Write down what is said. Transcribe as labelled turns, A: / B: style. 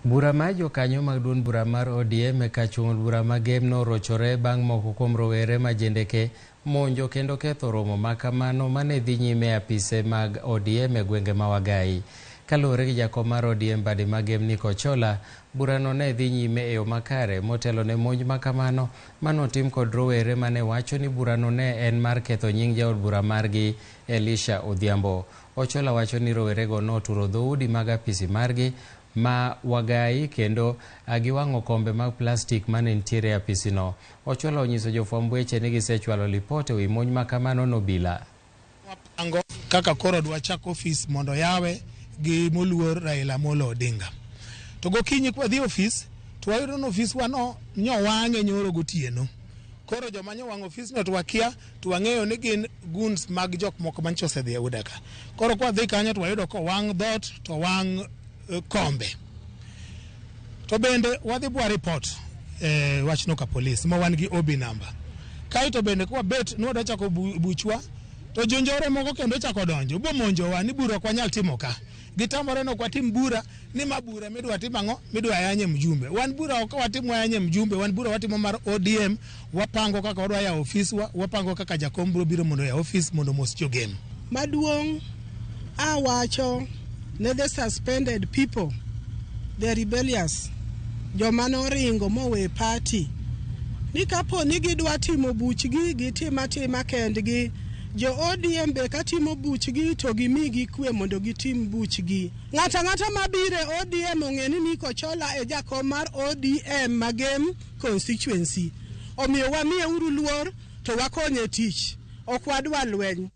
A: Bura ma jokanyo mag duond bura mar ODM ka chung bura ma Gem norochore bang' moko kuom rowere ma jendeke monjo kendo ketho romo ma kamano mane dhi nyime e apise mag ODM e gwenge ma Wagai. Kaluwore gi jakom mar ODM badi ma Gem Nikochola, burano ne dhi nyime e yo makare motelo ne monj ma kamano manotim kod rowere mane wacho ni burano ne en mar ketho nying jaod bura margi Elisha Odhiambo. Ochola wacho ni rowerego noturo dhoudi mag apisi margi ma Wagai kendo giwang'o kombe mag plastik mane nitiere e apisino. Ochola onyiso jofwamb weche ni gisechwalo lipot ewi monj ma kamano nobila.
B: Wapango kaka koro dwa chako ofis mondo yawe gi moluor Raila Amolo Odinga. To gokinyi kwa dhi ofis, to wayudo no ofis wano nyowang'e nyoro gotieno. Koro joma nyowang'o ofis no to wakia, to wang'eyo ni gin guns mag jok moko mancho osedhi e udaka. Koro kwa dhi kanyo to wayudo ko wang' dhot to wang' kombe. To bende wadhi bwa report wachno ka polis ma wan gi OB number. Kai to bende kwa bet nwadwa chako buchwa, to jonjore moko kendo chako donjo bo monjowa ni bura kwa nyal timo ka. Gitamore no kwa tim bura ni mabura midwa timo ang'o, midwa yanye mjumbe. Wan bura ok watimo yanye mjumbe, wan bura watimo mar ODM. Wapango kaka wadwa ya ofiswa, wapango kaka jakom biro biro mondo ya ofis mondo mos jogem.
C: Maduong' awacho ne the suspended people, the rebellious, joma noringo mowe party, ni kapo ni gidwa timo buchgi gitima kendgi, jo ODM be katimo buchgi to gimigi kwe mondo gitim buchgi. Ng'ata mabire ODM ong'e ni Nikochola e jakom mar ODM Magem constituency. Omiyo wamiye uru luor to wakonye tich, ok wadwa lweny.